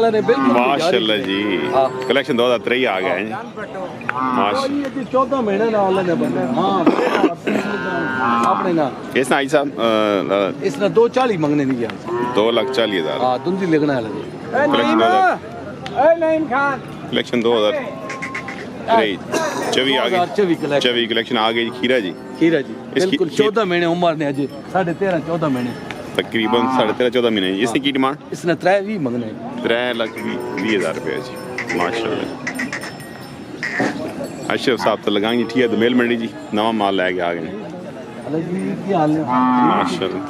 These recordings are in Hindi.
माशाल्लाह जी कलेक्शन 2003 आ गए हैं माशाल्लाह 14 महीने ना वाले ने बने हां अपने ना इसना आई साहब इसने 240 मंगने नहीं गया 2,40,000 हां दुंदी लगना है कलेक्शन कलेक्शन 2000 चवी आ गई चवी कलेक्शन आ गई खीरा जी बिल्कुल 14 महीने उम्र ने अजय 13.5 14 महीने तकरीबन 13.5-14 महीने इसने की डिमांड इसने 3.20 मंगने 3,20,000 रुपये जी माशाल्लाह अशरफ साहब तो लगाएंगे ठीक है दोमेल मंडी जी नवा माल लेके आ गए माशाल्लाह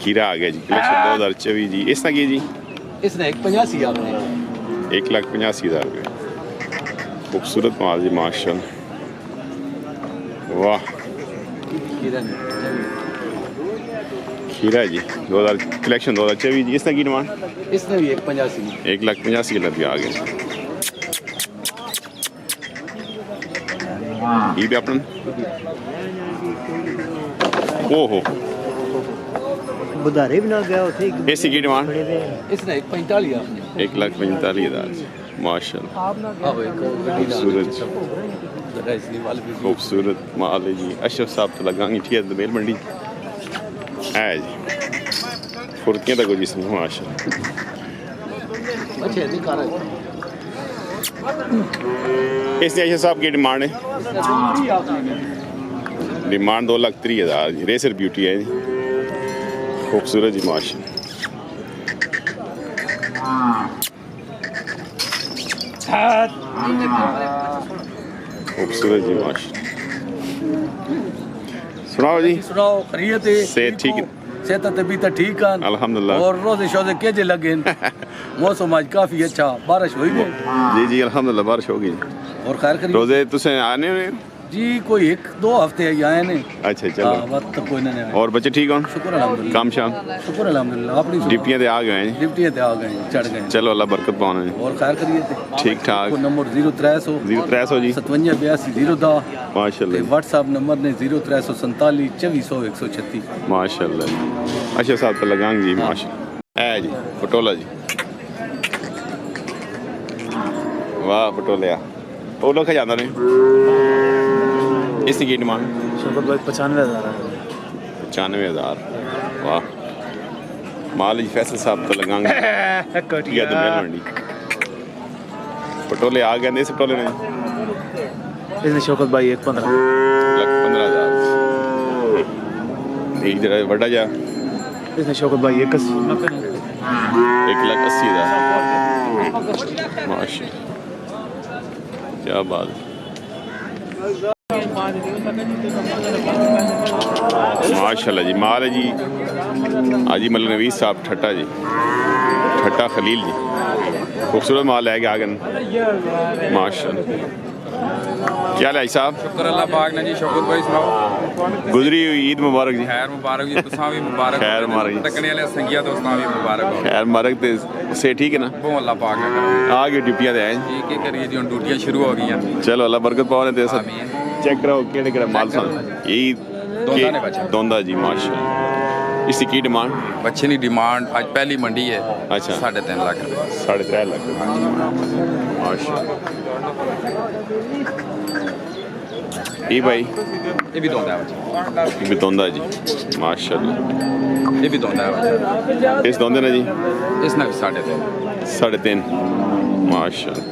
खीरा आ गया जी कलेक्शन 2024 जी इसने की जी इसने 1,85,000 1,85,000 रुपये खूबसूरत माल जी माशाल्लाह वाह खीरा जी 2000 कलेक्शन 2024 जी इसने की डिमांड इसने भी 1,85,000 रुपये आ गए ये भी अपन ओहो बुधारे भी ना गया उसे ऐसी की डिमांड इसने 1,45,000 1,45,000 माशाल्लाह खूबसूरत माल है जी अशरफ साहब तो लगाएंगे ठीक है दोमेल मंडी है जी फुर्तियाँ तक जिसमें माशाल्लाह इसने अशरफ साहब की डिमांड है डिमांड 2,30,000 जी रेसर ब्यूटी है जी खूबसूरत जी माशाल्लाह खूबसूरत जी माशाल्लाह सुनाओ जी सुनाओ खैरियत है से ठीक सेहत तबीयत ठीक है अल्हम्दुलिल्लाह और रोजे शोजे के जे लगे मौसम आज काफी अच्छा बारिश हुई है जी जी अल्हम्दुलिल्लाह बारिश हो गई और खैर करिए रोजे तुसे आने हुए जी कोई 1-2 हफ्ते आए ने अच्छा चलो वक्त तो कोई नहीं और बच्चे ठीक हो शुक्र अल्हम्दुलिल्लाह काम शाम शुक्र अल्हम्दुलिल्लाह अपनी डिप्टियां ते आ गए हैं डिप्टियां ते आ गए चढ़ गए चलो अल्लाह बरकत पाने और खैर करिए ठीक ठाक नंबर 0300 जी 5782 माशाल्लाह व्हाट्सएप नंबर ने 0347 2400 136 माशाल्लाह जी अच्छा साहब तो लगाएंगे जी माशाल्लाह है जी पटोला जी वाह पटोलिया वो लोग खा जाता नहीं इसकी की डिमांड 95,000 वाह माल जी फैसल साहब तो लगाएंगे दोमेल मंडी पटोले आ गए इस पटोले ने इसने शौकत भाई 1,15,000 एक जरा बड़ा जा इसने शौकत भाई 1,80,000 माशाल्लाह क्या बात माशाल्लाह जी माल है जी हाजी मल नवीस साहब ठट्टा जी ठट्टा खलील जी खूबसूरत माल है आगे माशाल्लाह क्या हाल है साहब शुक्र अल्लाह पाक ने जी शौकत भाई सुनाओ गुजरी हुई ईद मुबारक जी खैर मुबारक जी तुसां भी मुबारक खैर मुबारक जी तकने वाले संगिया दोस्तां भी मुबारक हो खैर मुबारक ते से ठीक है ना बहुत अल्लाह पाक ने आ गए ड्यूटियां ते आए जी के करिए जी हुन ड्यूटियां शुरू हो गई हैं चलो अल्लाह बरकत पावे ते सब आमीन चेक करो केड़े माल सन यही दोंदा ने बच्चा दोंदा जी माशाल्लाह इसकी की डिमांड बच्चे की डिमांड आज पहली मंडी है अच्छा 3.5 लाख रुपए 3.5 लाख माशाल्लाह ये भाई ये भी दोंदा है बच्चा ये भी दोंदा जी माशाल्लाह ये भी दोंदा है बच्चा इस दोंदे ना जी इसने भी 3.5 3.5 माशाल्लाह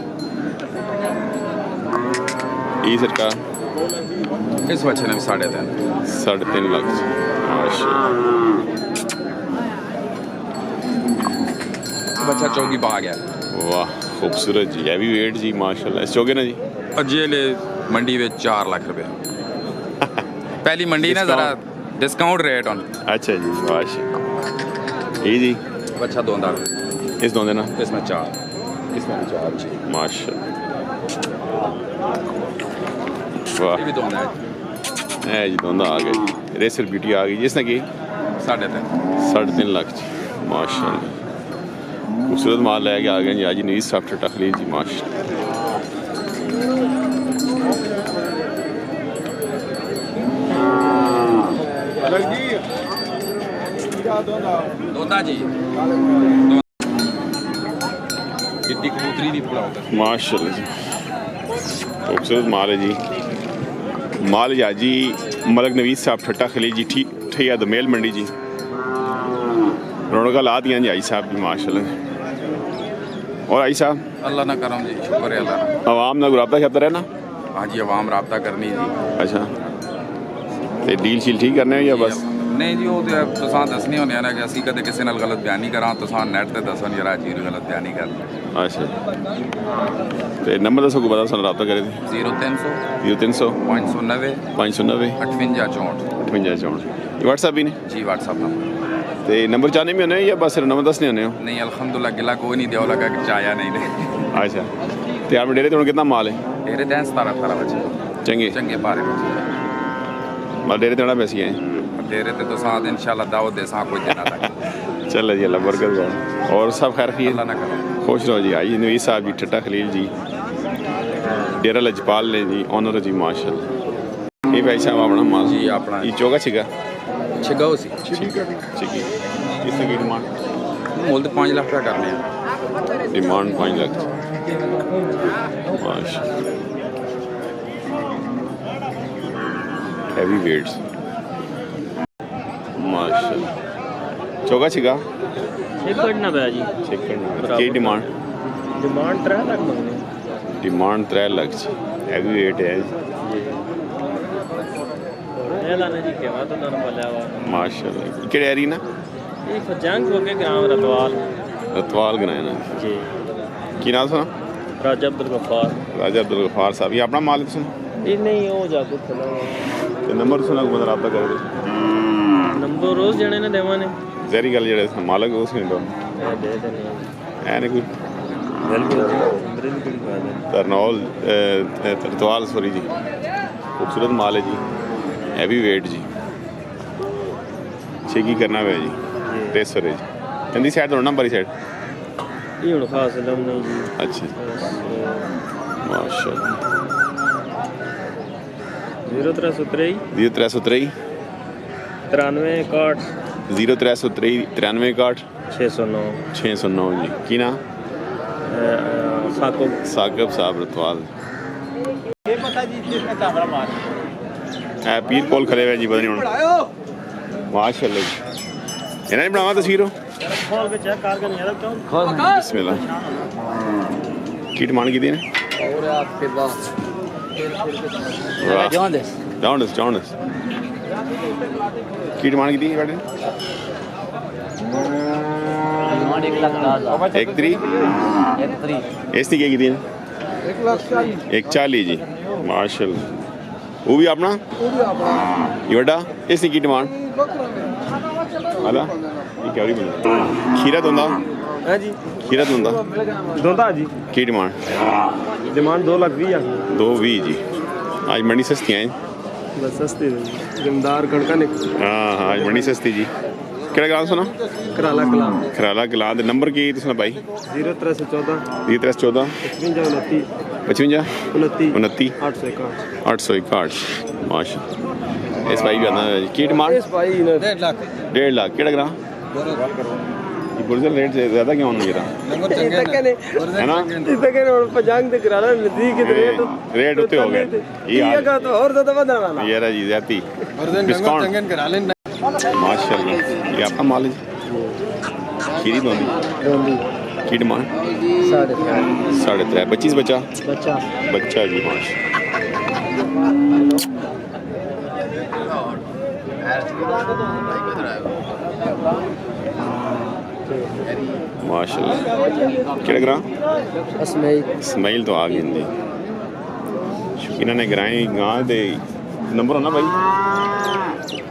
ये सरकार इस बच्चे ने भी 3.5 लाख माशाल्लाह बच्चा चौकी पा गया वाह खूबसूरत जी हैवी वेट जी माशाल्लाह इस चौके ना जी अजेले मंडी में 4 लाख रुपए पहली मंडी ना जरा डिस्काउंट रेट ऑन अच्छा जी माशाल्लाह ये जी बच्चा दोंदा इस दोंदे ना इसमें 4 इसमें भी 4 जी माशाल्लाह वाह ये भी दोंदा है जी दोंदा आ गया जी रेसर ब्यूटी आ गई जिसने की 3.5 लाख जी माशाल्लाह खूबसूरत माल लेके आ गए जी आज नवीस साहब ठट्टा खलील जी माशाल्लाह दोंदा जी ਵੱਡੀ ਕਬੂਤਰੀ ਦੀ ਫੜਾਓ माशाल्लाह जी खूबसूरत माल है जी। माल जी मलक नवीद साहब ठट्टा खलील जी ठीक ठैया दोमेल मंडी जी रौनक ला दियाँ जी आई साहब भी माशाल्लाह। और आई साहब अल्लाह ना करम जी, शुक्र है अल्लाह। आवाम ना रब्ता शब्द रहना। हाँ जी, आवाम रब्ता करनी जी। अच्छा ते डील शील ठीक करने या बस नहीं जी, वो तो तुसां दसने होने ना कि असी कदे किसी नाल गलत बयानी करा, तुसां नेट ते दसन जरा जी गलत बयानी कर। अच्छा ते नंबर दसो को बता सन रब्ता करे थे 0300 0300 590 590 58 64 58 64 व्हाट्सएप भी ने जी, व्हाट्सअप नंबर। ते नंबर चाहने में होने या बस सिर्फ नंबर दसने होने हो? नहीं अल्हम्दुलिल्लाह गिला कोई नहीं दिया लगा कि चाया नहीं ने। अच्छा ते आप डेरे तो कितना माल है? तेरे दैन 17 बचे चंगे चंगे पारे बचे। माल डेरे तेना पैसे हैं तेरे ते तो साथ इंशाल्लाह दावत दे सा कोई देना था। चल जी अल्लाह बरकत करो और सब खैर खैर अल्लाह ना करो। खुश रहो जी। आई नवीद साहब जी ठट्टा खलील जी डेरा लजपाल ने जी ऑनर जी माशाल्लाह। ये भाई साहब अपना माल जी अपना ये चौगा छिगा छिगाओ सी ठीक है किसने की डिमांड? मोल तो 5 लाख रुपया करने हैं। डिमांड 5 लाख माशाल्लाह। हैवी वेट्स माशाल्लाह। चौगा छिगा एक ना पाया जी की डिमांड? डिमांड 3 लाख मंगने डिमांड 3 लाख हैवी वेट है ये लाने जी केवा तो ना बोलिया वा माशाल्लाह। केड़े एरिया ना? ये फतेहजंग हो के ग्राम रतवाल गनाए ना जी। की नाम सुना? राजा अब्दुल गफ्फार साहब ये अपना माल सुना? ये नहीं हो जागो चला ते नंबर सुना को मतलब रब्ता करे नंबर रोज जने ने देवाने जहरी गल जेड़े मालक उस ने दो दे देने है ने कोई बिल्कुल तरनौल रतवाल सॉरी जी खूबसूरत माल है जी हैवी वेट जी छेकी करना है जी टेसर है जी हिंदी साइड तो नंबर ही साइड ये हुन खास लम नहीं जी। अच्छा माशाल्लाह 0323 0323 93 61 0323 93 61 609 609 जी की ना साकब साहब रतवाल पीर कोल खड़े हुए जी पता नहीं हूँ माशाल्लाह जी इन्हें बनावा तस्वीर हो बिस्मिल्लाह की डिमांड की दी ने जॉन्डस की डिमांड की दी बेटे? 1 इसकी क्या की दी? 140 जी माशाल्लाह। वो भी अपना ये बड़ा इसकी की डिमांड? अला ये क्या हो रही है? खीरा दोंदा हां जी खीरा दोंदा जी की डिमांड? डिमांड 2,20,000 220 जी। आज मंडी सस्ती हैं बस सस्ती जमदार कड़का ने हाँ हाँ आज मंडी सस्ती जी। केड़ा गांव सुना? कराला कलां दे नंबर की तुसना भाई? 0314 0314 55 29 861 माशाल्लाह। इस भाई भी आना की डिमांड? इस भाई ने 1.5 लाख केड़ा ग्राम? ये बुर्जल रेट से ज्यादा क्यों होने गिरा है ना? पजांग ते कराला नजदीक रेट उते हो गए ये का तो और ज्यादा बढ़ना ना ये रहा जी ज्यादा डिस्काउंट माशाल्लाह। ये आपका माल है खीरी दोंदी की डिमांड? 3.5 25 बच्चा जी माशाल्लाह। केड़ा ग्रां? इस्माइल तो आ गए जी शौकीना ने ग्राएं गां दे नंबर होना भाई?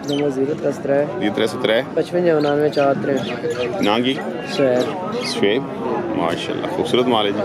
नंबर 0313 55 99 463 ना की शेब माशाल्लाह खूबसूरत माल है जी।